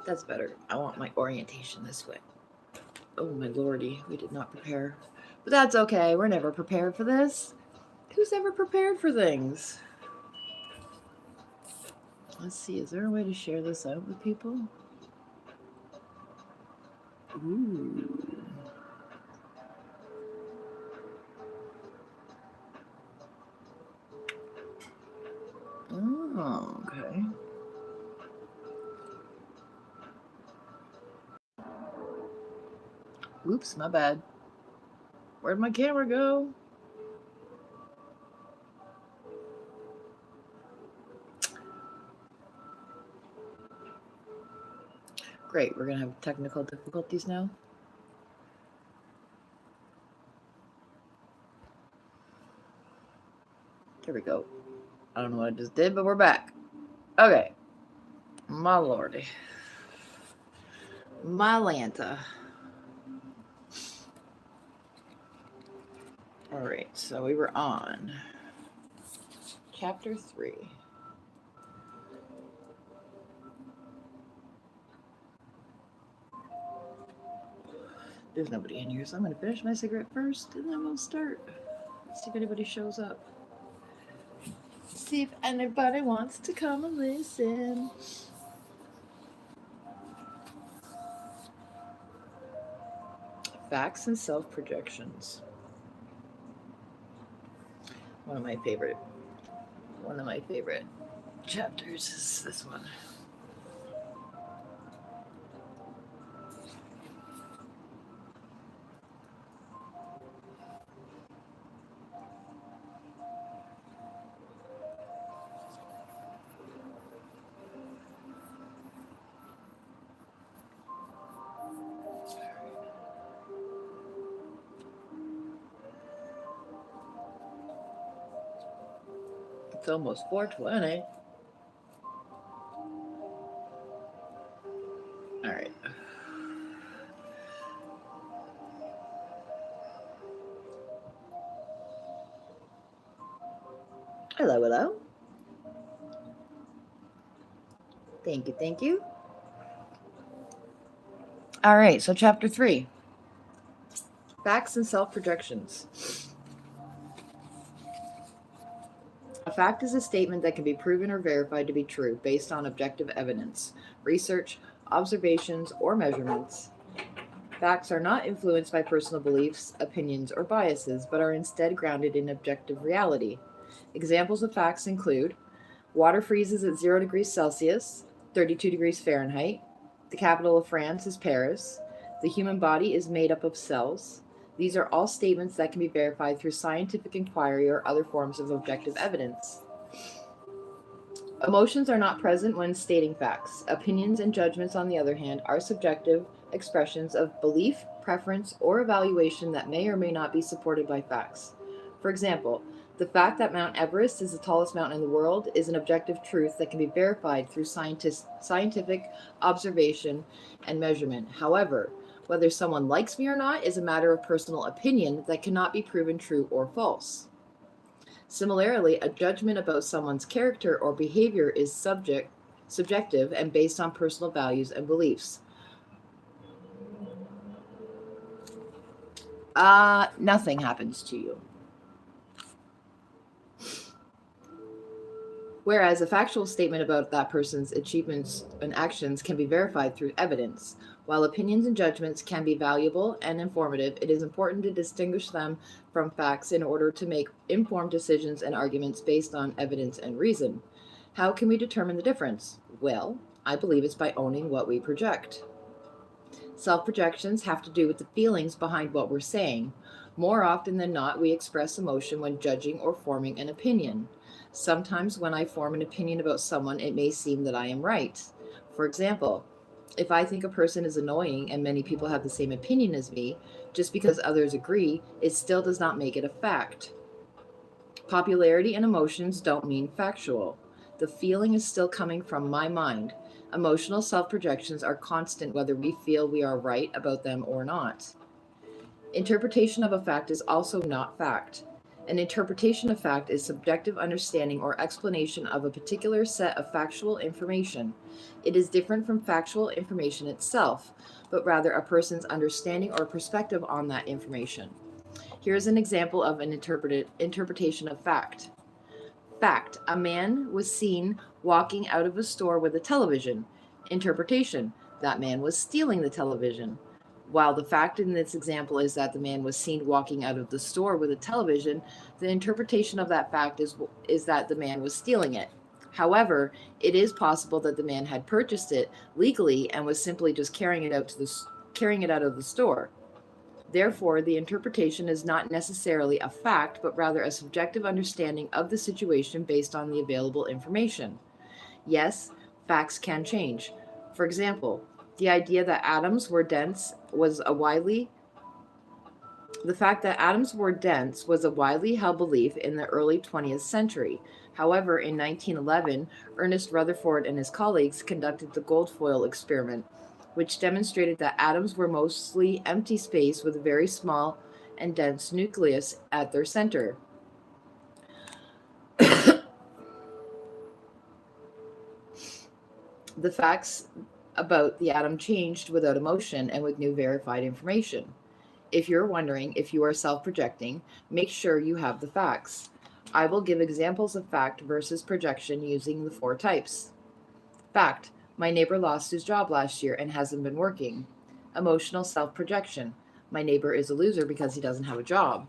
That's better. I want my orientation this way. Oh my lordy, we did not prepare. But that's okay. We're never prepared for this. Who's ever prepared for things? Let's see, is there a way to share this out with people? Ooh. Oh, okay. Oops, my bad. Where'd my camera go? Great, we're gonna have technical difficulties now. There we go. I don't know what I just did, but we're back. Okay. My lordy. My Lanta. Alright, so we were on chapter 3. There's nobody in here, so I'm going to finish my cigarette first, and then we'll start. Let's see if anybody shows up. See if anybody wants to come and listen. Facts and self-projections. One of my favorite chapters is this one. It's almost 4:20. All right. Hello, hello. Thank you, thank you. All right, so chapter 3. Facts and self-projections. A fact is a statement that can be proven or verified to be true based on objective evidence, research, observations, or measurements. Facts are not influenced by personal beliefs, opinions, or biases, but are instead grounded in objective reality. Examples of facts include water freezes at 0 degrees Celsius, 32 degrees Fahrenheit, the capital of France is Paris, the human body is made up of cells. These are all statements that can be verified through scientific inquiry or other forms of objective evidence. Emotions are not present when stating facts. Opinions and judgments, on the other hand, are subjective expressions of belief, preference, or evaluation that may or may not be supported by facts. For example, the fact that Mount Everest is the tallest mountain in the world is an objective truth that can be verified through scientific observation and measurement. However, whether someone likes me or not is a matter of personal opinion that cannot be proven true or false. Similarly, a judgment about someone's character or behavior is subjective and based on personal values and beliefs. Nothing happens to you. Whereas a factual statement about that person's achievements and actions can be verified through evidence. While opinions and judgments can be valuable and informative, it is important to distinguish them from facts in order to make informed decisions and arguments based on evidence and reason. How can we determine the difference? Well, I believe it's by owning what we project. Self-projections have to do with the feelings behind what we're saying. More often than not, we express emotion when judging or forming an opinion. Sometimes when I form an opinion about someone, it may seem that I am right. For example, if I think a person is annoying and many people have the same opinion as me, just because others agree, it still does not make it a fact. Popularity and emotions don't mean factual. The feeling is still coming from my mind. Emotional self-projections are constant whether we feel we are right about them or not. Interpretation of a fact is also not fact. An interpretation of fact is subjective understanding or explanation of a particular set of factual information. It is different from factual information itself, but rather a person's understanding or perspective on that information. Here's an example of an interpretation of fact. Fact: a man was seen walking out of a store with a television. Interpretation: that man was stealing the television. While the fact in this example is that the man was seen walking out of the store with a television, the interpretation of that fact is that the man was stealing it. However, it is possible that the man had purchased it legally and was simply just carrying it out of the store. Therefore, the interpretation is not necessarily a fact, but rather a subjective understanding of the situation based on the available information. Yes, facts can change. For example, the idea that atoms were dense was a widely the fact that atoms were dense was a widely held belief in the early 20th century. However, in 1911, Ernest Rutherford and his colleagues conducted the gold foil experiment, which demonstrated that atoms were mostly empty space with a very small and dense nucleus at their center. The facts about the atom changed without emotion and with new verified information. If you're wondering if you are self projecting, make sure you have the facts. I will give examples of fact versus projection using the 4 types. Fact: my neighbor lost his job last year and hasn't been working. Emotional self projection: my neighbor is a loser because he doesn't have a job.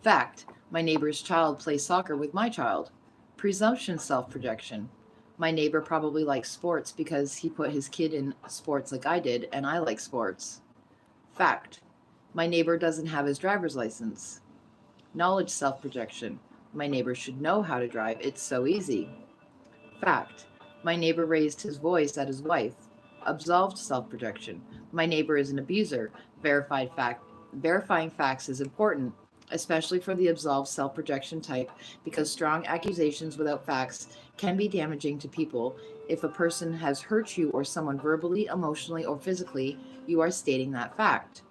Fact: my neighbor's child plays soccer with my child. Presumption self projection: my neighbor probably likes sports because he put his kid in sports like I did, and I like sports. Fact: my neighbor doesn't have his driver's license. Knowledge self projection: my neighbor should know how to drive, it's so easy. Fact: my neighbor raised his voice at his wife. Absolved self projection: my neighbor is an abuser. Verifying facts is important, especially for the absolved self projection type, because strong accusations without facts can be damaging to people. If a person has hurt you or someone verbally, emotionally, or physically, you are stating that fact.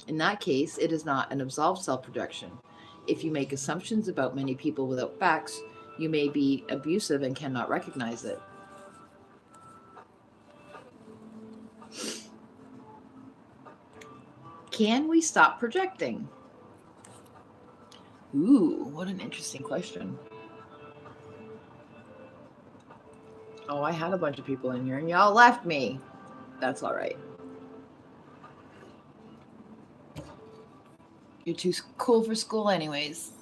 In that case, it is not an absolved self projection. If you make assumptions about many people without facts, you may be abusive and cannot recognize it. Can we stop projecting? Ooh, what an interesting question. Oh, I had a bunch of people in here and y'all left me. That's all right. You're too cool for school anyways.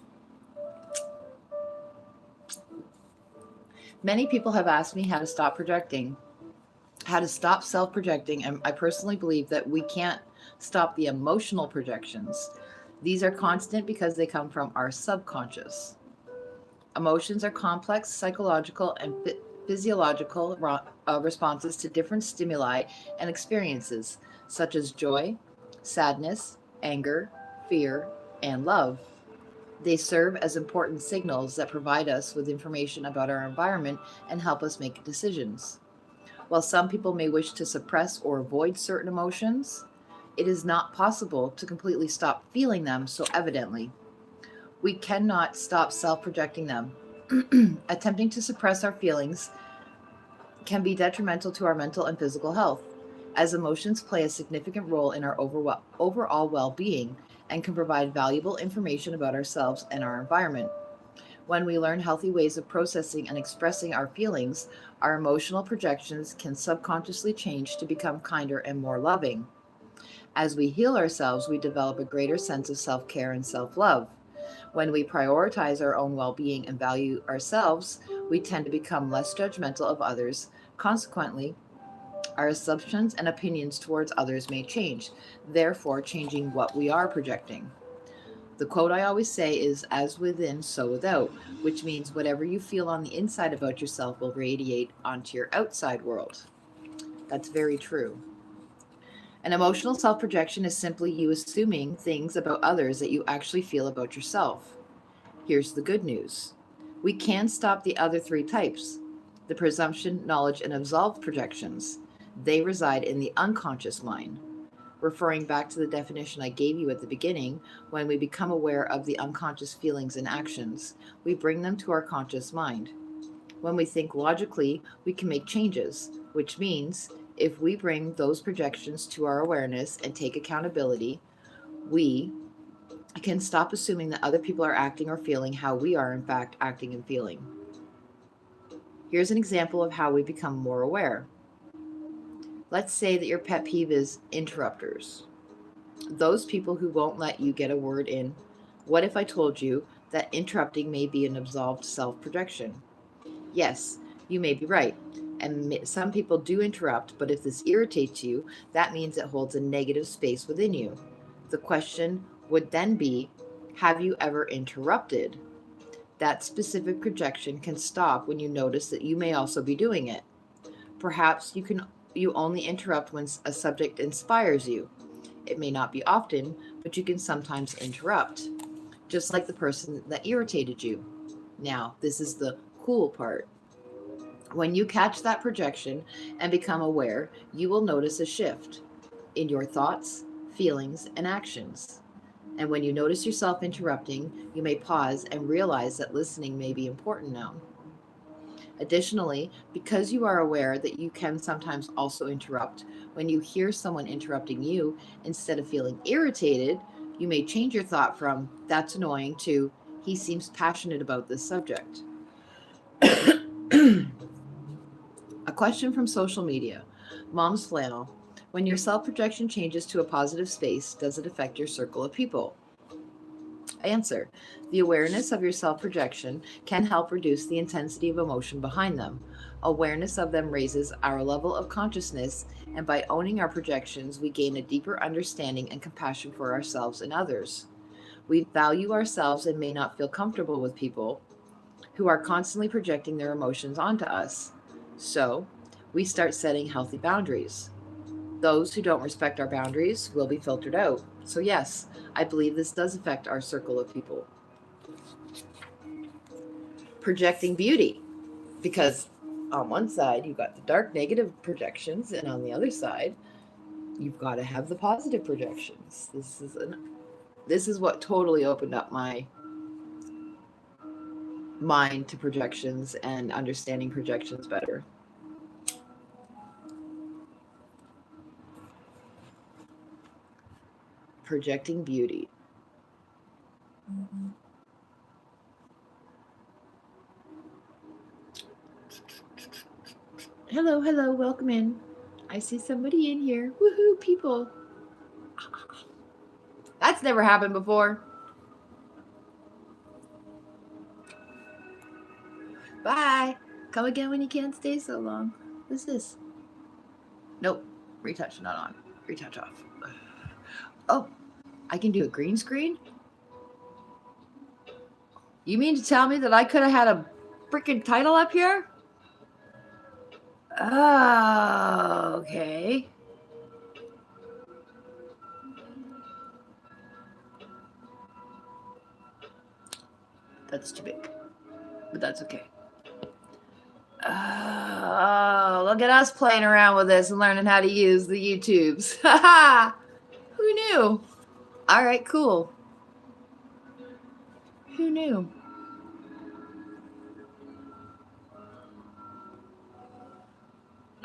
Many people have asked me how to stop projecting, how to stop self-projecting, and I personally believe that we can't stop the emotional projections. These are constant because they come from our subconscious. Emotions are complex psychological and physiological responses to different stimuli and experiences, such as joy, sadness, anger, fear, and love. They serve as important signals that provide us with information about our environment and help us make decisions. While some people may wish to suppress or avoid certain emotions, it is not possible to completely stop feeling them so evidently. We cannot stop self projecting them. Attempting to suppress our feelings can be detrimental to our mental and physical health, as emotions play a significant role in our overall well being and can provide valuable information about ourselves and our environment. When we learn healthy ways of processing and expressing our feelings, our emotional projections can subconsciously change to become kinder and more loving. As we heal ourselves, we develop a greater sense of self care and self love. When we prioritize our own well being and value ourselves, we tend to become less judgmental of others. Consequently, our assumptions and opinions towards others may change, therefore, changing what we are projecting. The quote I always say is, as within, so without, which means whatever you feel on the inside about yourself will radiate onto your outside world. That's very true. An emotional self projection is simply you assuming things about others that you actually feel about yourself. Here's the good news: we can stop the other 3 types, the presumption, knowledge, and absolved projections. They reside in the unconscious mind. Referring back to the definition I gave you at the beginning, when we become aware of the unconscious feelings and actions, we bring them to our conscious mind. When we think logically, we can make changes, which means if we bring those projections to our awareness and take accountability, we can stop assuming that other people are acting or feeling how we are, in fact, acting and feeling. Here's an example of how we become more aware. Let's say that your pet peeve is interrupters. Those people who won't let you get a word in. What if I told you that interrupting may be an absolved self-projection? Yes, you may be right. And some people do interrupt, but if this irritates you, that means it holds a negative space within you. The question would then be, have you ever interrupted? That specific projection can stop when you notice that you may also be doing it. Perhaps you only interrupt when a subject inspires you. It may not be often, but you can sometimes interrupt, just like the person that irritated you. Now, this is the cool part. When you catch that projection and become aware, you will notice a shift in your thoughts, feelings, and actions. And when you notice yourself interrupting, you may pause and realize that listening may be important now. Additionally, because you are aware that you can sometimes also interrupt, when you hear someone interrupting you, instead of feeling irritated, you may change your thought from, that's annoying, to, he seems passionate about this subject. A question from social media. Mom's Flannel. When your self-projection changes to a positive space, does it affect your circle of people? Answer. The awareness of your self-projection can help reduce the intensity of emotion behind them. Awareness of them raises our level of consciousness, and by owning our projections, we gain a deeper understanding and compassion for ourselves and others. We value ourselves and may not feel comfortable with people who are constantly projecting their emotions onto us. So, we start setting healthy boundaries. Those who don't respect our boundaries will be filtered out. So yes, I believe this does affect our circle of people. Projecting beauty. Because on one side, you've got the dark negative projections, and on the other side, you've got to have the positive projections. This is what totally opened up my mind to projections and understanding projections better. Projecting beauty. Hello, hello, welcome in. I see somebody in here. Woohoo, people. That's never happened before. Bye. Come again when you can't stay so long. What's this? Nope. Retouch not on. Retouch off. Oh, I can do a green screen? You mean to tell me that I could have had a freaking title up here? Oh, okay. That's too big. But that's okay. Oh, look at us playing around with this and learning how to use the YouTubes. Who knew? All right, cool. Who knew?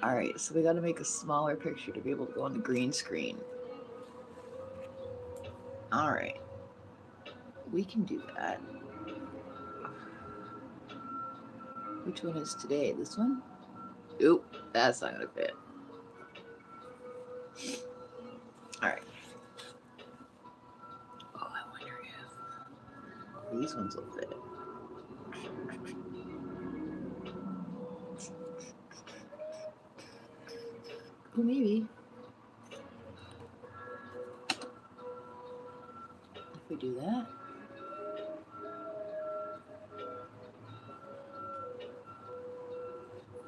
All right, so we got to make a smaller picture to be able to go on the green screen. All right. We can do that. Which one is today? This one? Oop, that's not going to fit. All right. Oh, I wonder if these ones will fit. Oh, maybe. If we do that.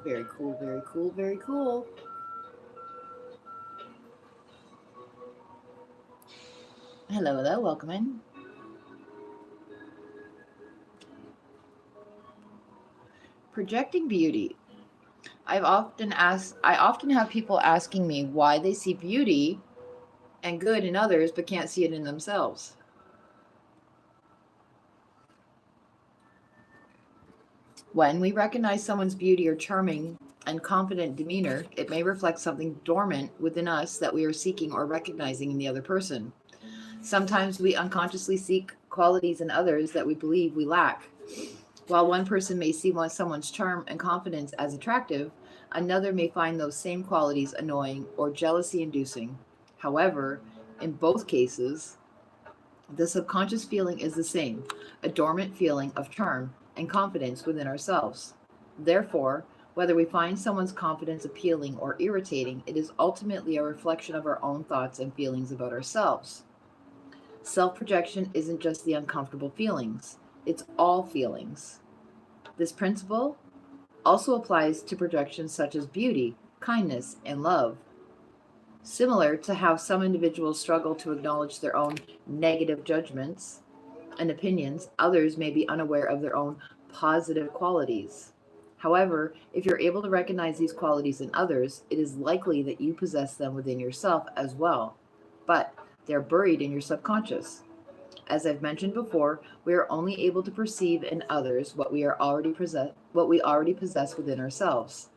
Very cool, very cool, very cool. Hello, hello, welcome in. Projecting beauty. I often have people asking me why they see beauty and good in others but can't see it in themselves. When we recognize someone's beauty or charming and confident demeanor, it may reflect something dormant within us that we are seeking or recognizing in the other person. Sometimes we unconsciously seek qualities in others that we believe we lack. While one person may see someone's charm and confidence as attractive, another may find those same qualities annoying or jealousy inducing. However, in both cases, the subconscious feeling is the same, a dormant feeling of charm and confidence within ourselves. Therefore, whether we find someone's confidence appealing or irritating, it is ultimately a reflection of our own thoughts and feelings about ourselves. Self projection isn't just the uncomfortable feelings, it's all feelings. This principle also applies to projections such as beauty, kindness, and love. Similar to how some individuals struggle to acknowledge their own negative judgments and opinions, others may be unaware of their own positive qualities. However, if you're able to recognize these qualities in others, it is likely that you possess them within yourself as well, but they're buried in your subconscious. As I've mentioned before, we are only able to perceive in others what we already possess within ourselves.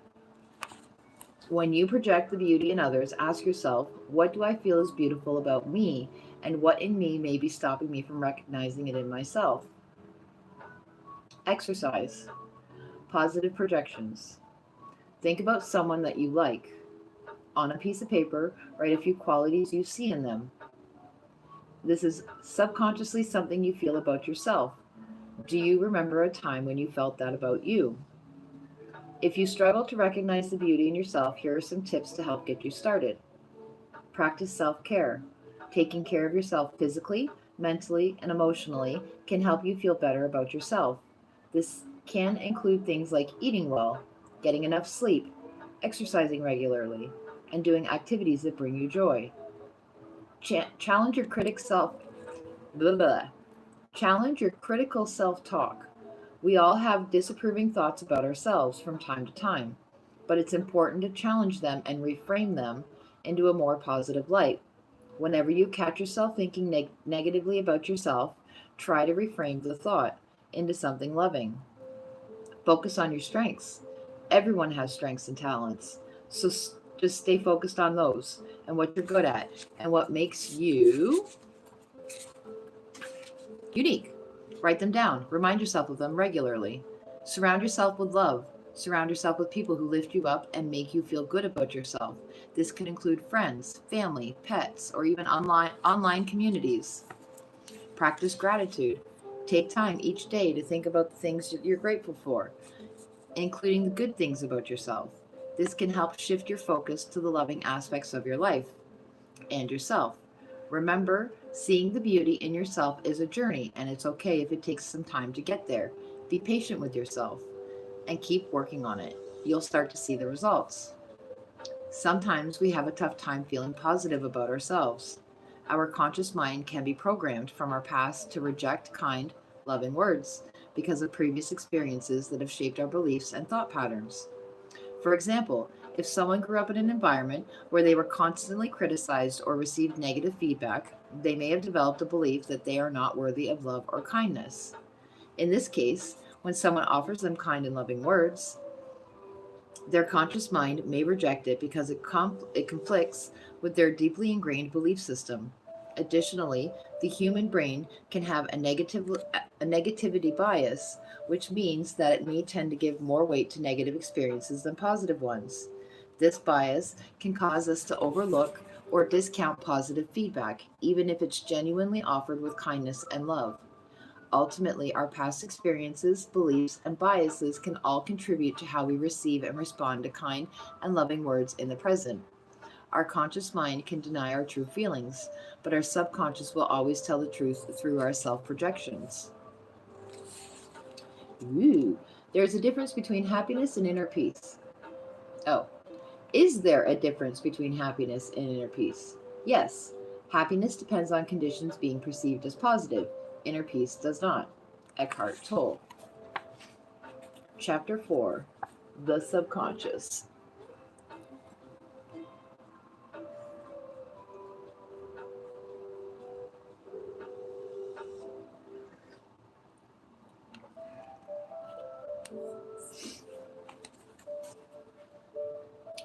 When you project the beauty in others, ask yourself, what do I feel is beautiful about me, and what in me may be stopping me from recognizing it in myself? Exercise. Positive projections. Think about someone that you like. On a piece of paper, write a few qualities you see in them. This is subconsciously something you feel about yourself. Do you remember a time when you felt that about you? If you struggle to recognize the beauty in yourself, here are some tips to help get you started. Practice self care. Taking care of yourself physically, mentally, and emotionally can help you feel better about yourself. This can include things like eating well, getting enough sleep, exercising regularly, and doing activities that bring you joy. Challenge your critic self. Blah, blah. Challenge your critical self talk. We all have disapproving thoughts about ourselves from time to time, but it's important to challenge them and reframe them into a more positive light. Whenever you catch yourself thinking negatively about yourself, try to reframe the thought into something loving. Focus on your strengths. Everyone has strengths and talents, so just stay focused on those and what you're good at and what makes you unique. Write them down. Remind yourself of them regularly. Surround yourself with love. Surround yourself with people who lift you up and make you feel good about yourself. This can include friends, family, pets, or even online communities. Practice gratitude. Take time each day to think about the things that you're grateful for, including the good things about yourself. This can help shift your focus to the loving aspects of your life and yourself. Remember, seeing the beauty in yourself is a journey, and it's okay if it takes some time to get there. Be patient with yourself and keep working on it. You'll start to see the results. Sometimes we have a tough time feeling positive about ourselves. Our conscious mind can be programmed from our past to reject kind, loving words because of previous experiences that have shaped our beliefs and thought patterns. For example, if someone grew up in an environment where they were constantly criticized or received negative feedback, they may have developed a belief that they are not worthy of love or kindness. In this case, when someone offers them kind and loving words, their conscious mind may reject it because it conflicts with their deeply ingrained belief system. Additionally, the human brain can have a negativity bias, which means that it may tend to give more weight to negative experiences than positive ones. This bias can cause us to overlook or discount positive feedback, even if it's genuinely offered with kindness and love. Ultimately, our past experiences, beliefs, and biases can all contribute to how we receive and respond to kind and loving words in the present. Our conscious mind can deny our true feelings, but our subconscious will always tell the truth through our self projections. Ooh, there's a difference between happiness and inner peace. Oh, is there a difference between happiness and inner peace? Yes, happiness depends on conditions being perceived as positive. Inner peace does not. Eckhart Tolle. Chapter 4. The Subconscious.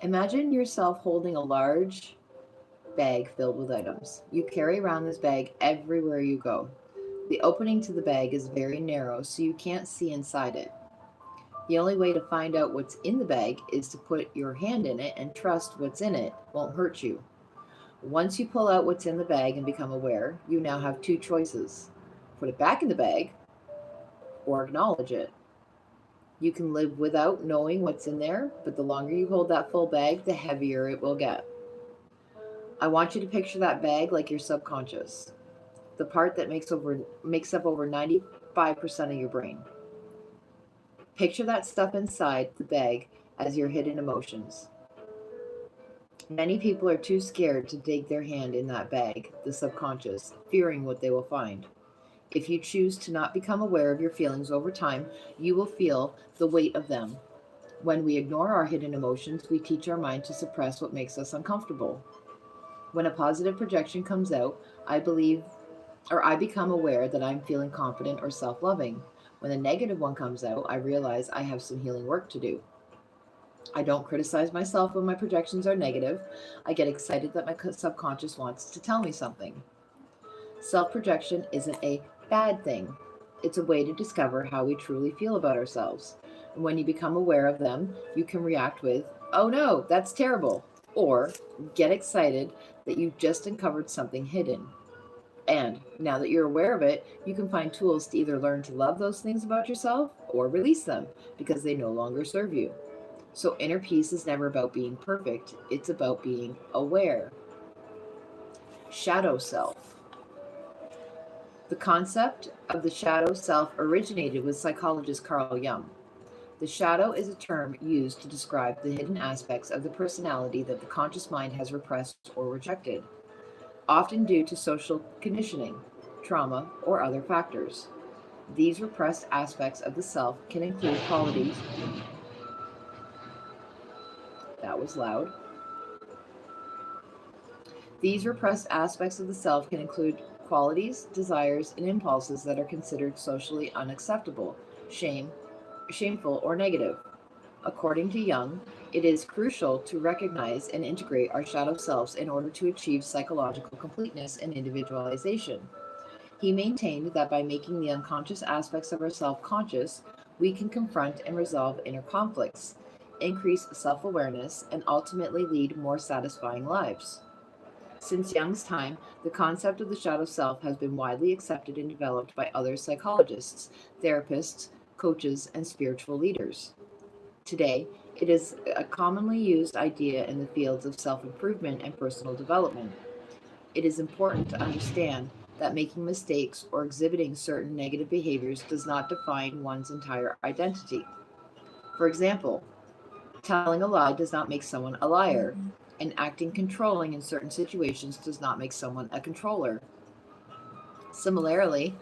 Imagine yourself holding a large bag filled with items. You carry around this bag everywhere you go. The opening to the bag is very narrow, so you can't see inside it. The only way to find out what's in the bag is to put your hand in it and trust what's in it won't hurt you. Once you pull out what's in the bag and become aware, you now have two choices: put it back in the bag or acknowledge it. You can live without knowing what's in there, but the longer you hold that full bag, the heavier it will get. I want you to picture that bag like your subconscious, the part that makes up over 95% of your brain. Picture that stuff inside the bag as your hidden emotions. Many people are too scared to dig their hand in that bag, the subconscious, fearing what they will find. If you choose to not become aware of your feelings over time, you will feel the weight of them. When we ignore our hidden emotions, we teach our mind to suppress what makes us uncomfortable. When a positive projection comes out, I become aware that I'm feeling confident or self-loving. When a negative one comes out, I realize I have some healing work to do. I don't criticize myself when my projections are negative. I get excited that my subconscious wants to tell me something. Self-projection isn't a bad thing. It's a way to discover how we truly feel about ourselves. And when you become aware of them, you can react with, "Oh no, that's terrible," or get excited that you've just uncovered something hidden. And now that you're aware of it, you can find tools to either learn to love those things about yourself or release them because they no longer serve you. So inner peace is never about being perfect, it's about being aware. Shadow self. The concept of the shadow self originated with psychologist Carl Jung. The shadow is a term used to describe the hidden aspects of the personality that the conscious mind has repressed or rejected, often due to social conditioning, trauma, or other factors. These repressed aspects of the self can include qualities that was loud. These repressed aspects of the self can include qualities, desires, and impulses that are considered socially unacceptable, shameful, or negative. According to Jung, it is crucial to recognize and integrate our shadow selves in order to achieve psychological completeness and individualization. He maintained that by making the unconscious aspects of ourself conscious, we can confront and resolve inner conflicts, increase self awareness, and ultimately lead more satisfying lives. Since Jung's time, the concept of the shadow self has been widely accepted and developed by other psychologists, therapists, coaches, and spiritual leaders. Today, it is a commonly used idea in the fields of self improvement and personal development. It is important to understand that making mistakes or exhibiting certain negative behaviors does not define one's entire identity. For example, telling a lie does not make someone a liar, and acting controlling in certain situations does not make someone a controller. Similarly,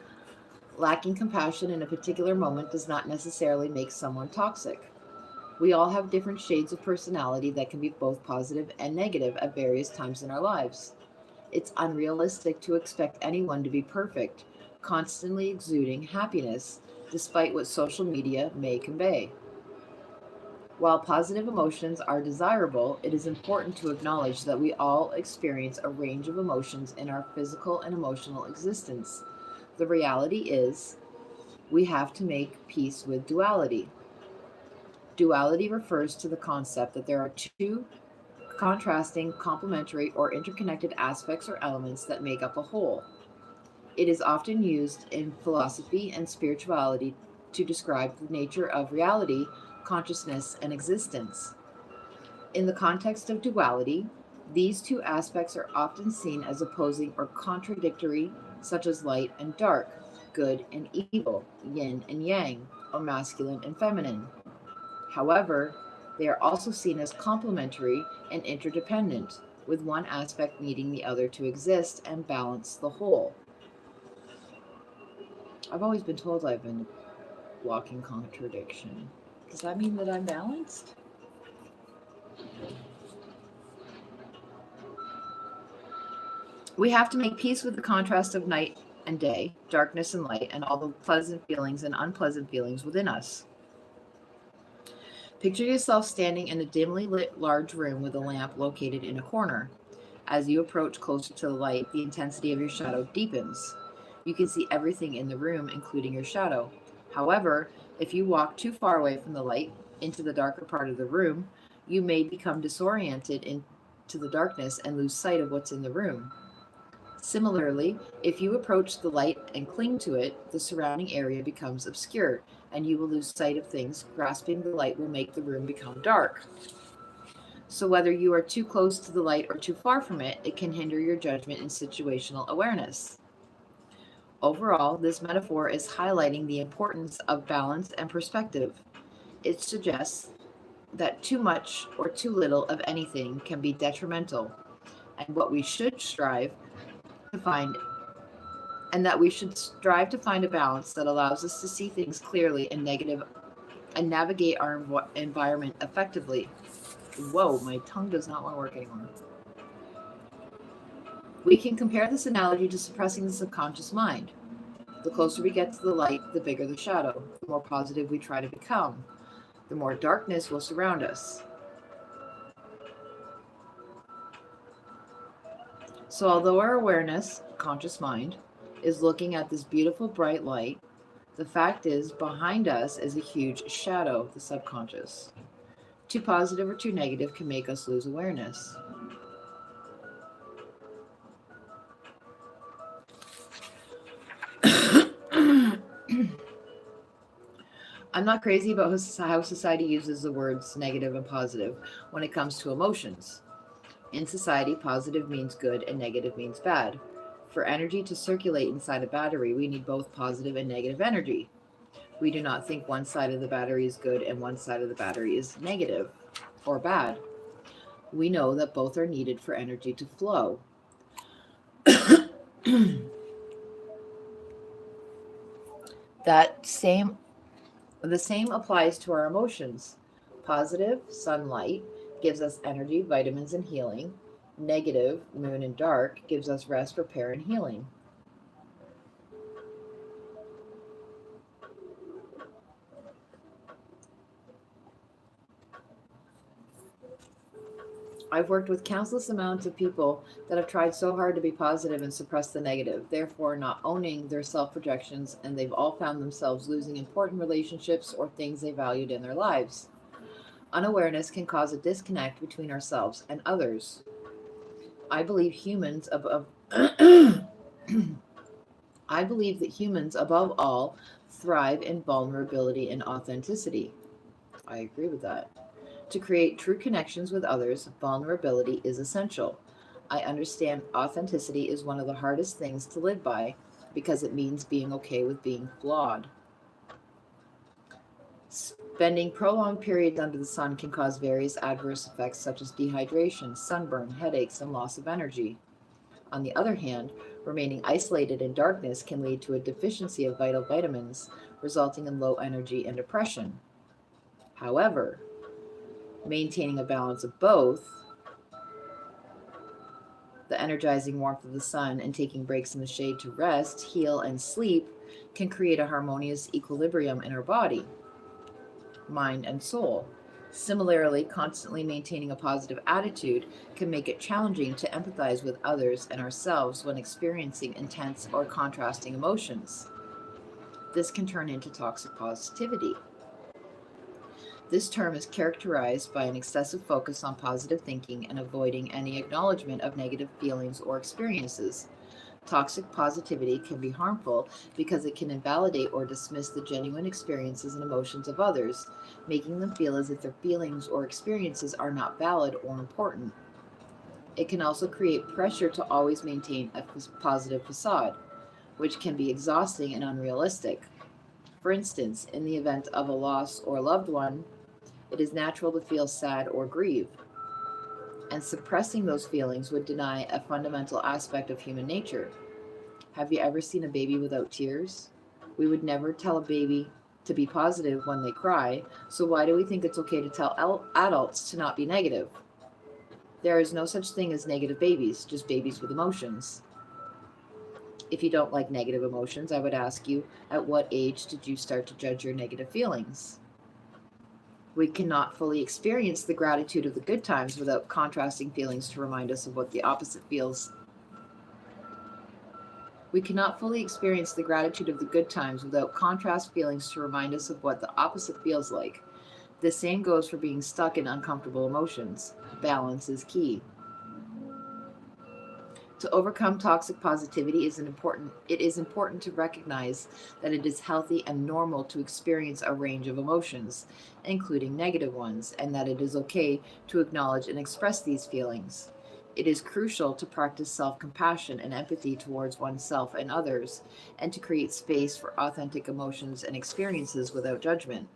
lacking compassion in a particular moment does not necessarily make someone toxic. We all have different shades of personality that can be both positive and negative at various times in our lives. It's unrealistic to expect anyone to be perfect, constantly exuding happiness, despite what social media may convey. While positive emotions are desirable, it is important to acknowledge that we all experience a range of emotions in our physical and emotional existence. The reality is, we have to make peace with duality. Duality refers to the concept that there are two contrasting, complementary, or interconnected aspects or elements that make up a whole. It is often used in philosophy and spirituality to describe the nature of reality, consciousness, and existence. In the context of duality, these two aspects are often seen as opposing or contradictory, such as light and dark, good and evil, yin and yang, or masculine and feminine. However, they are also seen as complementary and interdependent, with one aspect needing the other to exist and balance the whole. I've always been told I've been walking contradiction. Does that mean that I'm balanced? We have to make peace with the contrast of night and day, darkness and light, and all the pleasant feelings and unpleasant feelings within us. Picture yourself standing in a dimly lit large room with a lamp located in a corner. As you approach closer to the light, the intensity of your shadow deepens. You can see everything in the room, including your shadow. However, if you walk too far away from the light into the darker part of the room, you may become disoriented into the darkness and lose sight of what's in the room. Similarly, if you approach the light and cling to it, the surrounding area becomes obscure and you will lose sight of things. Grasping the light will make the room become dark. So, whether you are too close to the light or too far from it, it can hinder your judgment and situational awareness. Overall, this metaphor is highlighting the importance of balance and perspective. It suggests that too much or too little of anything can be detrimental, and what we should strive to find and that we should strive to find a balance that allows us to see things clearly and negative and navigate our environment effectively. Whoa, my tongue does not want to work anymore. We can compare this analogy to suppressing the subconscious mind. The closer we get to the light, the bigger the shadow. The more positive we try to become, the more darkness will surround us. So, although our awareness, conscious mind, is looking at this beautiful bright light, the fact is behind us is a huge shadow, the subconscious. Too positive or too negative can make us lose awareness. I'm not crazy about how society uses the words negative and positive when it comes to emotions. In society, positive means good and negative means bad. For energy to circulate inside a battery, we need both positive and negative energy. We do not think one side of the battery is good and one side of the battery is negative or bad. We know that both are needed for energy to flow. That same The same applies to our emotions. Positive, sunlight, gives us energy, vitamins, and healing. Negative, moon and dark, gives us rest, repair, and healing. I've worked with countless amounts of people that have tried so hard to be positive and suppress the negative, therefore not owning their self projections, and they've all found themselves losing important relationships or things they valued in their lives. Unawareness can cause a disconnect between ourselves and others. I believe humans above I believe that humans above all thrive in vulnerability and authenticity. I agree with that. To create true connections with others, vulnerability is essential. I understand authenticity is one of the hardest things to live by because it means being okay with being flawed. Spending prolonged periods under the sun can cause various adverse effects such as dehydration, sunburn, headaches, and loss of energy. On the other hand, remaining isolated in darkness can lead to a deficiency of vital vitamins, resulting in low energy and depression. However, maintaining a balance of both, the energizing warmth of the sun and taking breaks in the shade to rest, heal, and sleep, can create a harmonious equilibrium in our body, mind, and soul. Similarly, constantly maintaining a positive attitude can make it challenging to empathize with others and ourselves when experiencing intense or contrasting emotions. This can turn into toxic positivity. This term is characterized by an excessive focus on positive thinking and avoiding any acknowledgement of negative feelings or experiences. Toxic positivity can be harmful because it can invalidate or dismiss the genuine experiences and emotions of others, making them feel as if their feelings or experiences are not valid or important. It can also create pressure to always maintain a positive facade, which can be exhausting and unrealistic. For instance, in the event of a loss or a loved one, it is natural to feel sad or grieve, and suppressing those feelings would deny a fundamental aspect of human nature. Have you ever seen a baby without tears? We would never tell a baby to be positive when they cry, so why do we think it's okay to tell adults to not be negative? There is no such thing as negative babies, just babies with emotions. If you don't like negative emotions, I would ask you, at what age did you start to judge your negative feelings? We cannot fully experience the gratitude of the good times without contrasting feelings to remind us of what the opposite feels. We cannot fully experience the gratitude of the good times without contrast feelings to remind us of what the opposite feels like. The same goes for being stuck in uncomfortable emotions. Balance is key. To overcome toxic positivity it is important to recognize that it is healthy and normal to experience a range of emotions, including negative ones, and that it is okay to acknowledge and express these feelings. It is crucial to practice self-compassion and empathy towards oneself and others, and to create space for authentic emotions and experiences without judgment.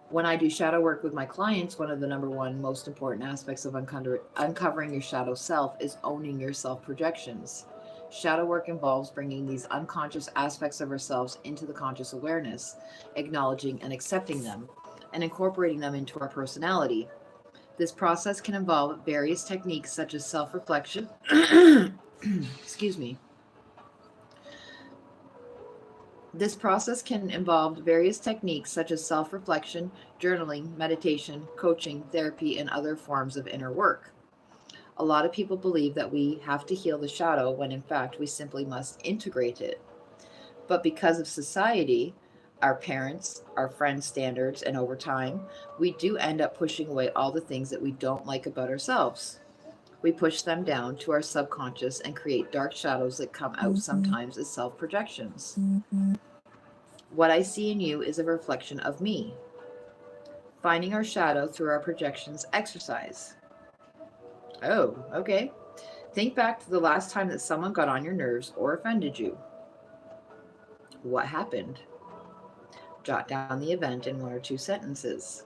When I do shadow work with my clients, one of the number one most important aspects of uncovering your shadow self is owning your self projections. Shadow work involves bringing these unconscious aspects of ourselves into the conscious awareness, acknowledging and accepting them, and incorporating them into our personality. This process can involve various techniques such as self reflection. Excuse me. This process can involve various techniques such as self reflection, journaling, meditation, coaching, therapy, and other forms of inner work. A lot of people believe that we have to heal the shadow when in fact we simply must integrate it. But because of society, our parents, our friends' standards, and over time, we do end up pushing away all the things that we don't like about ourselves. We push them down to our subconscious and create dark shadows that come out sometimes as self projections. What I see in you is a reflection of me. Finding our shadow through our projections exercise. Oh, okay. Think back to the last time that someone got on your nerves or offended you. What happened? Jot down the event in one or two sentences.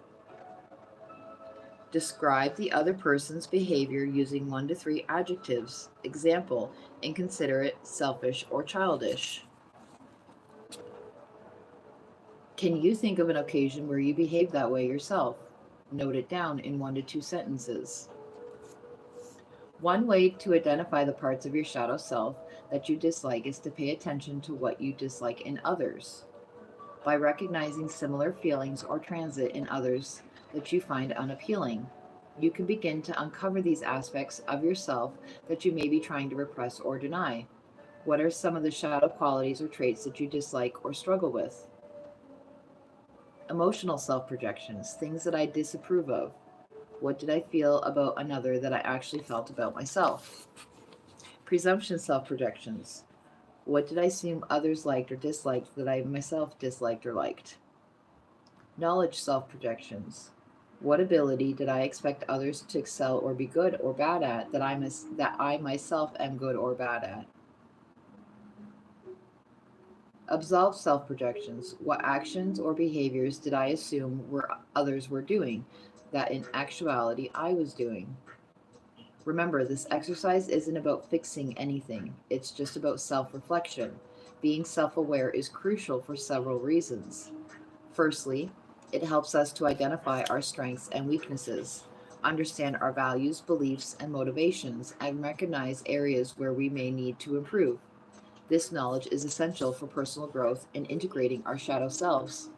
Describe the other person's behavior using 1 to 3 adjectives. Example, inconsiderate, selfish, or childish. Can you think of an occasion where you behaved that way yourself? Note it down in 1 to 2 sentences. One way to identify the parts of your shadow self that you dislike is to pay attention to what you dislike in others. By recognizing similar feelings or transit in others that you find unappealing, you can begin to uncover these aspects of yourself that you may be trying to repress or deny. What are some of the shadow qualities or traits that you dislike or struggle with? Emotional self projections, things that I disapprove of. What did I feel about another that I actually felt about myself? Presumption self projections. What did I assume others liked or disliked that I myself disliked or liked? Knowledge self projections. What ability did I expect others to excel or be good or bad at that I myself am good or bad at? Absolve self projections. What actions or behaviors did I assume others were doing that in actuality I was doing? Remember, this exercise isn't about fixing anything, it's just about self reflection. Being self aware is crucial for several reasons. Firstly, it helps us to identify our strengths and weaknesses, understand our values, beliefs, and motivations, and recognize areas where we may need to improve. This knowledge is essential for personal growth and integrating our shadow selves.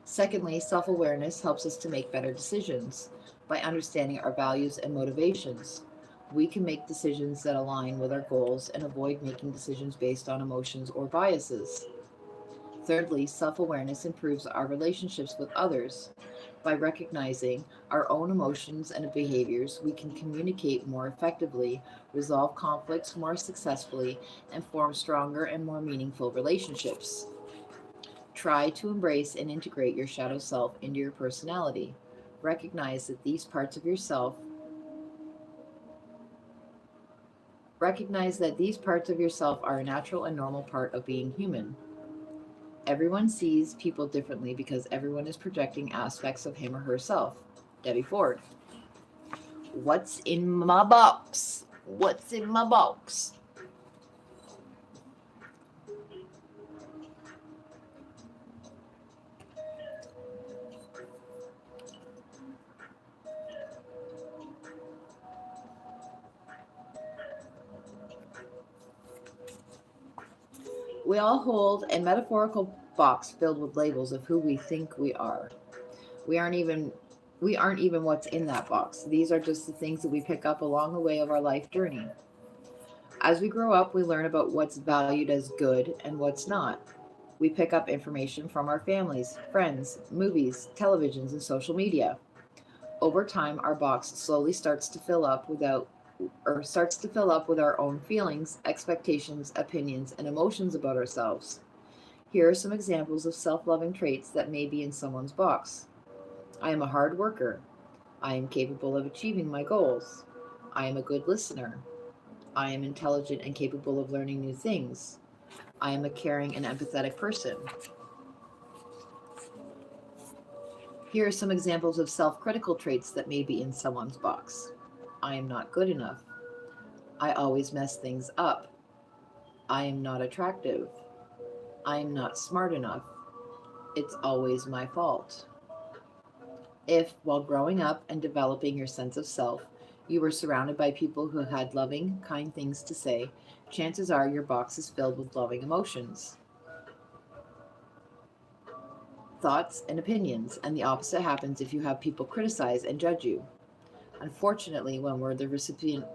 Secondly, self awareness helps us to make better decisions. By understanding our values and motivations, we can make decisions that align with our goals and avoid making decisions based on emotions or biases. Thirdly, self awareness improves our relationships with others. By recognizing our own emotions and behaviors, we can communicate more effectively, resolve conflicts more successfully, and form stronger and more meaningful relationships. Try to embrace and integrate your shadow self into your personality. Recognize that these parts of yourself Recognize that these parts of yourself are a natural and normal part of being human. Everyone sees people differently because everyone is projecting aspects of him or herself. Debbie Ford. What's in my box? What's in my box? We all hold a metaphorical box filled with labels of who we think we are. We aren't even we aren't even what's in that box. These are just the things that we pick up along the way of our life journey. As we grow up, we learn about what's valued as good and what's not. We pick up information from our families, friends, movies, televisions, and social media. Over time, our box slowly starts to fill up with our own feelings, expectations, opinions, and emotions about ourselves. Here are some examples of self-loving traits that may be in someone's box. I am a hard worker. I am capable of achieving my goals. I am a good listener. I am intelligent and capable of learning new things. I am a caring and empathetic person. Here are some examples of self critical traits that may be in someone's box. I am not good enough. I always mess things up. I am not attractive. I am not smart enough. It's always my fault. If, while growing up and developing your sense of self, you were surrounded by people who had loving, kind things to say, chances are your box is filled with loving emotions, thoughts, and opinions, and the opposite happens if you have people criticize and judge you. Unfortunately, when we're the recipient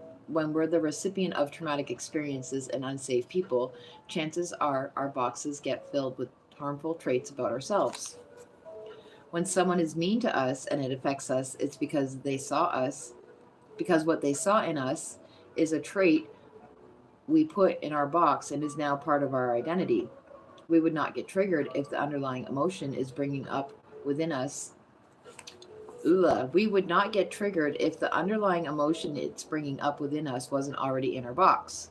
of traumatic experiences and unsafe people, chances are our boxes get filled with harmful traits about ourselves. When someone is mean to us and it affects us, it's because what they saw in us is a trait we put in our box and is now part of our identity. We would not get triggered if the underlying emotion is bringing up within us. We would not get triggered if the underlying emotion it's bringing up within us wasn't already in our box.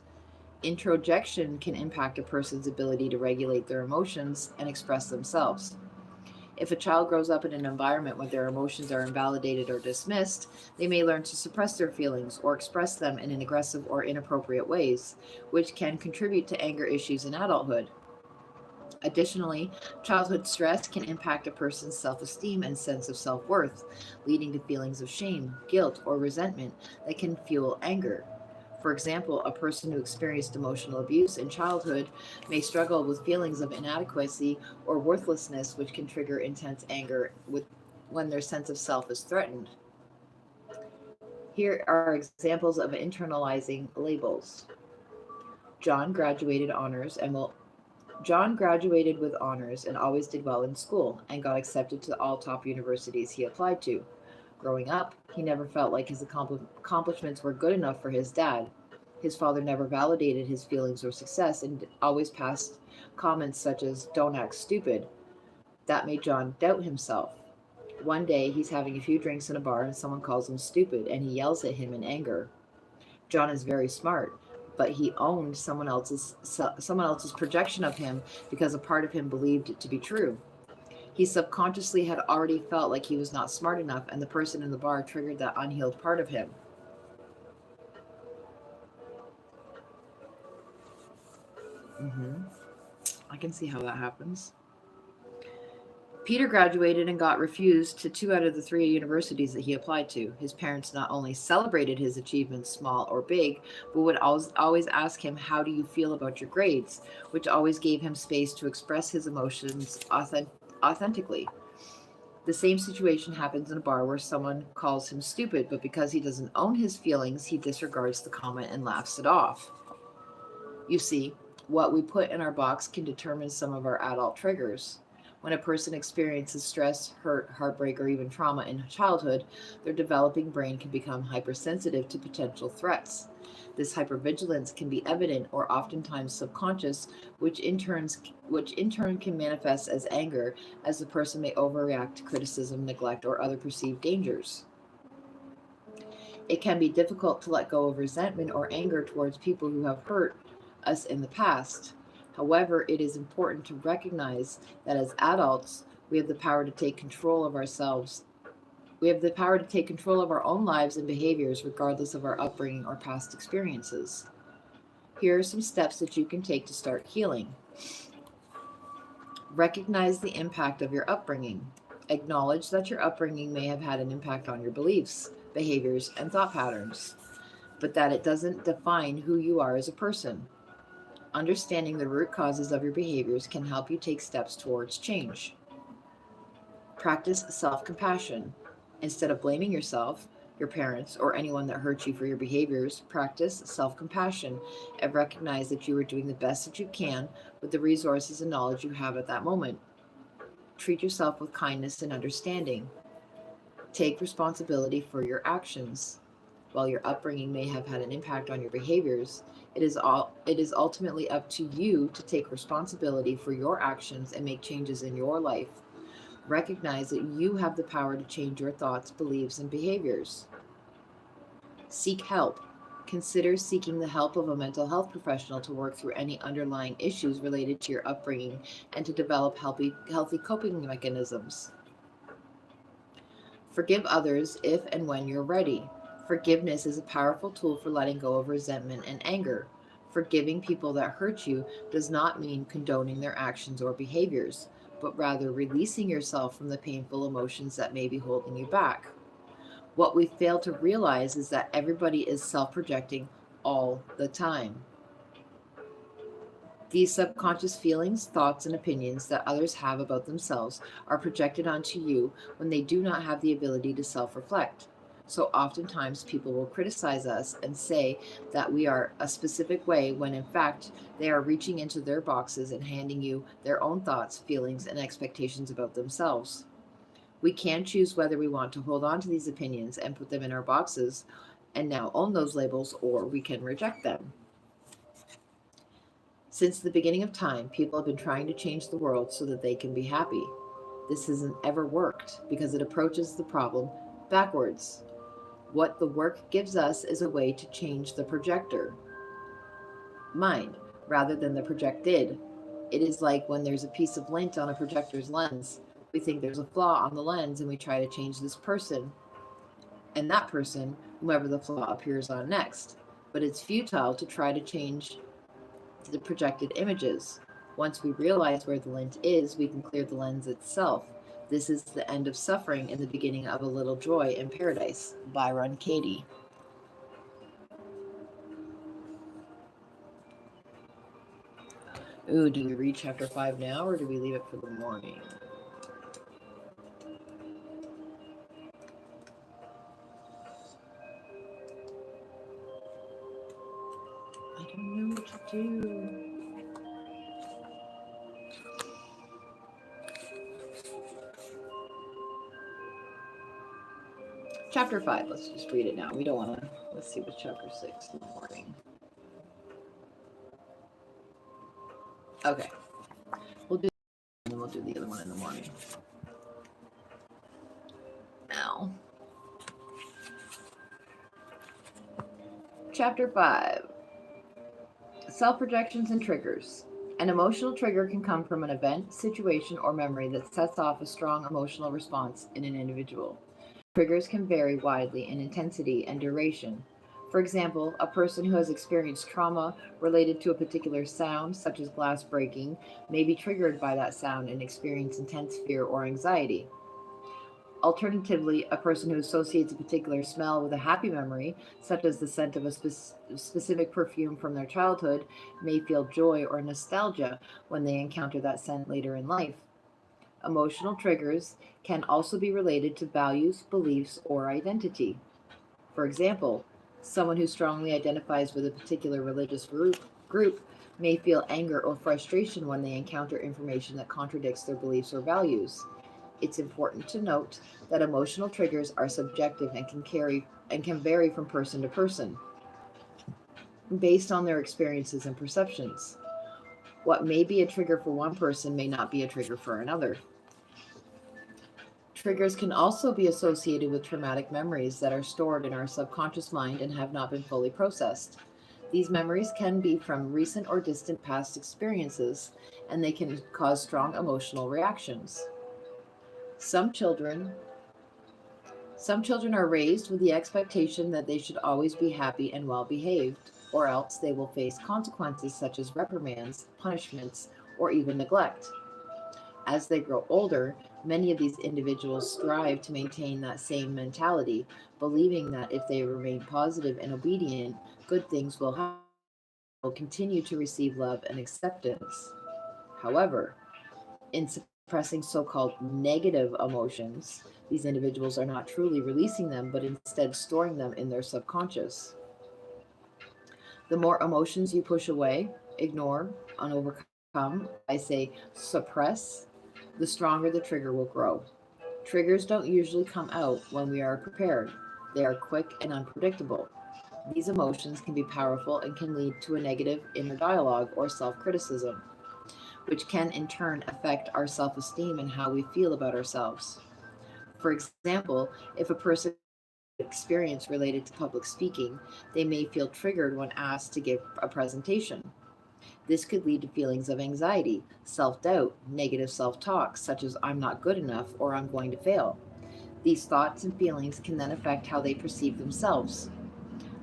Introjection can impact a person's ability to regulate their emotions and express themselves. If a child grows up in an environment where their emotions are invalidated or dismissed, they may learn to suppress their feelings or express them in aggressive or inappropriate ways, which can contribute to anger issues in adulthood. Additionally, childhood stress can impact a person's self esteem and sense of self worth, leading to feelings of shame, guilt, or resentment that can fuel anger. For example, a person who experienced emotional abuse in childhood may struggle with feelings of inadequacy or worthlessness, which can trigger intense anger when their sense of self is threatened. Here are examples of internalizing labels. John graduated honors and will John graduated with honors and always did well in school and got accepted to all top universities he applied to. Growing up, he never felt like his accomplishments were good enough for his dad. His father never validated his feelings or success and always passed comments such as, "Don't act stupid." That made John doubt himself. One day, he's having a few drinks in a bar and someone calls him stupid and he yells at him in anger. John is very smart, but he owned someone else's projection of him because a part of him believed it to be true. He subconsciously had already felt like he was not smart enough, and the person in the bar triggered that unhealed part of him. hmm I can see how that happens. Peter graduated and got refused to two out of the three universities that he applied to. His parents not only celebrated his achievements, small or big, but would always ask him, "How do you feel about your grades?" which always gave him space to express his emotions authentically. The same situation happens in a bar where someone calls him stupid, but because he doesn't own his feelings, he disregards the comment and laughs it off. You see, what we put in our box can determine some of our adult triggers. When a person experiences stress, hurt, heartbreak, or even trauma in childhood, their developing brain can become hypersensitive to potential threats. This hypervigilance can be evident or oftentimes subconscious, which in turn can manifest as anger, as the person may overreact to criticism, neglect, or other perceived dangers. It can be difficult to let go of resentment or anger towards people who have hurt us in the past. However, it is important to recognize that as adults, we have the power to take control of ourselves. We have the power to take control of our own lives and behaviors, regardless of our upbringing or past experiences. Here are some steps that you can take to start healing. Recognize the impact of your upbringing. Acknowledge that your upbringing may have had an impact on your beliefs, behaviors, and thought patterns, but that it doesn't define who you are as a person. Understanding the root causes of your behaviors can help you take steps towards change. Practice self compassion. Instead of blaming yourself, your parents, or anyone that hurt you for your behaviors, practice self compassion and recognize that you are doing the best that you can with the resources and knowledge you have at that moment. Treat yourself with kindness and understanding. Take responsibility for your actions. While your upbringing may have had an impact on your behaviors, it is ultimately up to you to take responsibility for your actions and make changes in your life. Recognize that you have the power to change your thoughts, beliefs, and behaviors. Seek help. Consider seeking the help of a mental health professional to work through any underlying issues related to your upbringing and to develop healthy coping mechanisms. Forgive others if and when you're ready. Forgiveness is a powerful tool for letting go of resentment and anger. Forgiving people that hurt you does not mean condoning their actions or behaviors, but rather releasing yourself from the painful emotions that may be holding you back. What we fail to realize is that everybody is self projecting all the time. These subconscious feelings, thoughts, and opinions that others have about themselves are projected onto you when they do not have the ability to self reflect. So oftentimes people will criticize us and say that we are a specific way when in fact they are reaching into their boxes and handing you their own thoughts, feelings, and expectations about themselves. We can choose whether we want to hold on to these opinions and put them in our boxes and now own those labels, or we can reject them. Since the beginning of time, people have been trying to change the world so that they can be happy. This hasn't ever worked because it approaches the problem backwards. What the work gives us is a way to change the projector mind rather than the projected. It is like when there's a piece of lint on a projector's lens. We think there's a flaw on the lens and we try to change this person and that person, whomever the flaw appears on next. But it's futile to try to change the projected images. Once we realize where the lint is, we can clear the lens itself. This is the end of suffering and the beginning of a little joy in paradise. Byron Katie. Ooh, do we read chapter 5 now or do we leave it for the morning? I don't know what to do. Chapter 5, let's just read it now. We don't want to, let's see what's chapter 6 in the morning. Okay, we'll do, and then we'll do the other one in the morning. Now, chapter 5, self-projections and triggers. An emotional trigger can come from an event, situation, or memory that sets off a strong emotional response in an individual. Triggers can vary widely in intensity and duration. For example, a person who has experienced trauma related to a particular sound, such as glass breaking, may be triggered by that sound and experience intense fear or anxiety. Alternatively, a person who associates a particular smell with a happy memory, such as the scent of a specific perfume from their childhood, may feel joy or nostalgia when they encounter that scent later in life. Emotional triggers can also be related to values, beliefs, or identity. For example, someone who strongly identifies with a particular religious group may feel anger or frustration when they encounter information that contradicts their beliefs or values. It's important to note that emotional triggers are subjective and can vary from person to person based on their experiences and perceptions. What may be a trigger for one person may not be a trigger for another. Triggers can also be associated with traumatic memories that are stored in our subconscious mind and have not been fully processed. These memories can be from recent or distant past experiences, and they can cause strong emotional reactions. Some children some children are raised with the expectation that they should always be happy and well behaved, or else they will face consequences such as reprimands, punishments, or even neglect. As they grow older, many of these individuals strive to maintain that same mentality, believing that if they remain positive and obedient, good things will happen. will continue to receive love and acceptance. However, in suppressing so called negative emotions, these individuals are not truly releasing them, but instead storing them in their subconscious. The more emotions you push away, ignore, and overcome, I say suppress, the stronger the trigger will grow. Triggers don't usually come out when we are prepared. They are quick and unpredictable. These emotions can be powerful and can lead to a negative inner dialogue or self criticism, which can in turn affect our self esteem and how we feel about ourselves. For example, if a person experience related to public speaking, they may feel triggered when asked to give a presentation. This could lead to feelings of anxiety, self doubt, negative self talk, such as I'm not good enough or I'm going to fail. These thoughts and feelings can then affect how they perceive themselves.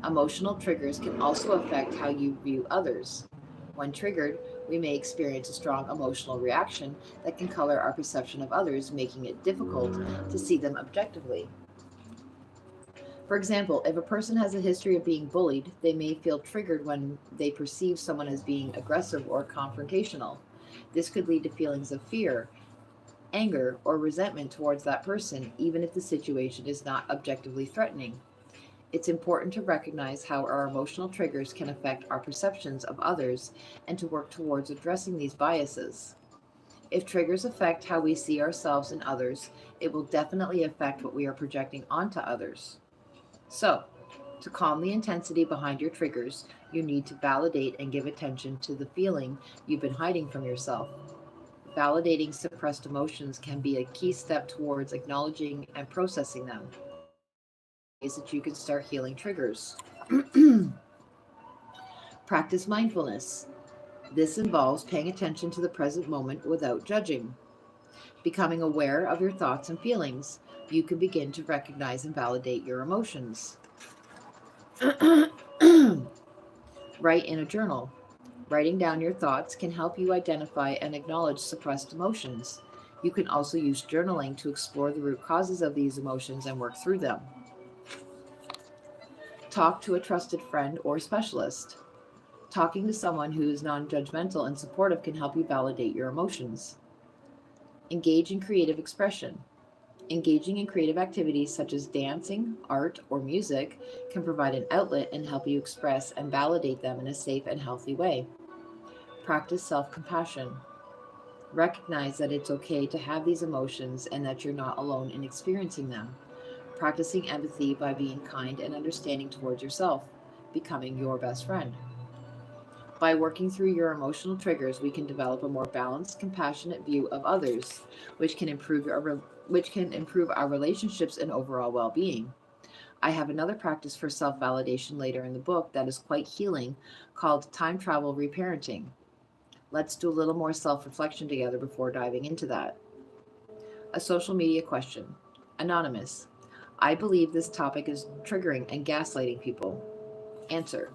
Emotional triggers can also affect how you view others. When triggered, we may experience a strong emotional reaction that can color our perception of others, making it difficult to see them objectively. For example, if a person has a history of being bullied, they may feel triggered when they perceive someone as being aggressive or confrontational. This could lead to feelings of fear, anger, or resentment towards that person, even if the situation is not objectively threatening. It's important to recognize how our emotional triggers can affect our perceptions of others and to work towards addressing these biases. If triggers affect how we see ourselves and others, it will definitely affect what we are projecting onto others. So, to calm the intensity behind your triggers, you need to validate and give attention to the feeling you've been hiding from yourself. Validating suppressed emotions can be a key step towards acknowledging and processing them. Here are ways that you can start healing triggers. Practice mindfulness. This involves paying attention to the present moment without judging. Becoming aware of your thoughts and feelings, you can begin to recognize and validate your emotions. Write in a journal. Writing down your thoughts can help you identify and acknowledge suppressed emotions. You can also use journaling to explore the root causes of these emotions and work through them. Talk to a trusted friend or specialist. Talking to someone who is non judgmental and supportive can help you validate your emotions. Engage in creative expression. Engaging in creative activities such as dancing, art, or music can provide an outlet and help you express and validate them in a safe and healthy way. Practice self compassion. Recognize that it's okay to have these emotions and that you're not alone in experiencing them. Practicing empathy by being kind and understanding towards yourself, becoming your best friend. By working through your emotional triggers, we can develop a more balanced, compassionate view of others, which can improve our relationships and overall well-being. I have another practice for self-validation later in the book that is quite healing called time travel reparenting. Let's do a little more self-reflection together before diving into that. A social media question. Anonymous. I believe this topic is triggering and gaslighting people. Answer.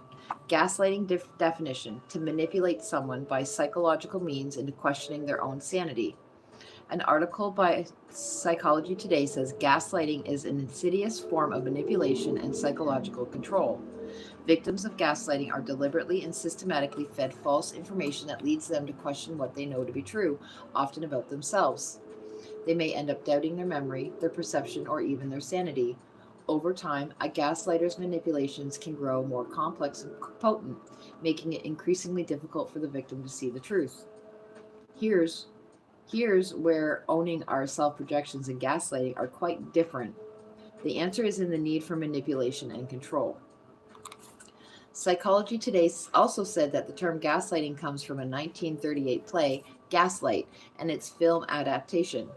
Gaslighting definition: to manipulate someone by psychological means into questioning their own sanity. An article by Psychology Today says gaslighting is an insidious form of manipulation and psychological control. Victims of gaslighting are deliberately and systematically fed false information that leads them to question what they know to be true, often about themselves. They may end up doubting their memory, their perception, or even their sanity. Over time, a gaslighter's manipulations can grow more complex and potent, making it increasingly difficult for the victim to see the truth. Here's Here's where owning our self projections and gaslighting are quite different. The answer is in the need for manipulation and control. Psychology Today also said that the term gaslighting comes from a 1938 play, Gaslight, and its film adaptation.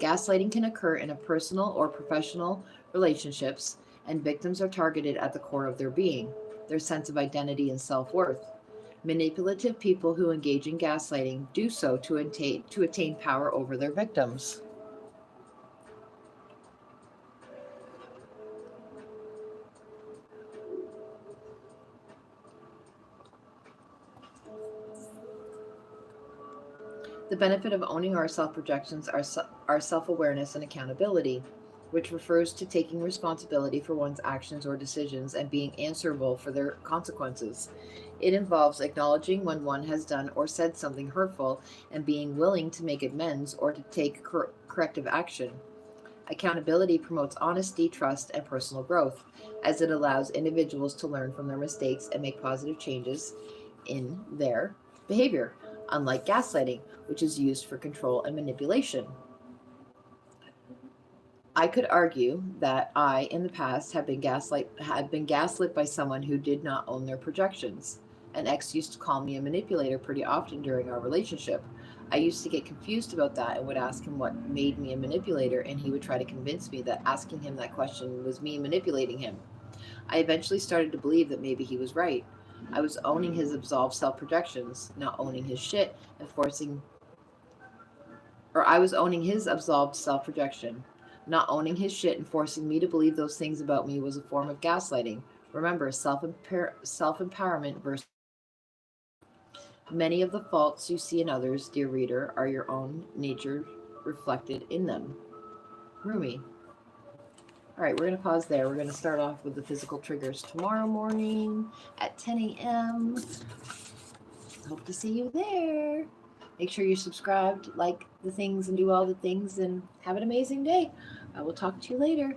Gaslighting can occur in a personal or professional relationships, and victims are targeted at the core of their being, their sense of identity and self worth. Manipulative people who engage in gaslighting do so to attain power over their victims. The benefit of owning our self projections are self awareness and accountability. which refers to taking responsibility for one's actions or decisions and being answerable for their consequences. It involves acknowledging when one has done or said something hurtful and being willing to make amends or to take corrective action. Accountability promotes honesty, trust, and personal growth, as it allows individuals to learn from their mistakes and make positive changes in their behavior, unlike gaslighting, which is used for control and manipulation. I could argue that I, in the past, had been gaslit by someone who did not own their projections. An ex used to call me a manipulator pretty often during our relationship. I used to get confused about that and would ask him what made me a manipulator, and he would try to convince me that asking him that question was me manipulating him. I eventually started to believe that maybe he was right. I was owning his absolved self projections, not owning his shit and forcing or I was owning his absolved self projection. Not owning his shit and forcing me to believe those things about me was a form of gaslighting. Remember, self-empowerment versus many of the faults you see in others, dear reader, are your own nature reflected in them. Rumi. All right, we're going to pause there. We're going to start off with the physical triggers tomorrow morning at 10 a.m. Hope to see you there. Make sure you're subscribed, like the things, and do all the things, and have an amazing day. I will talk to you later.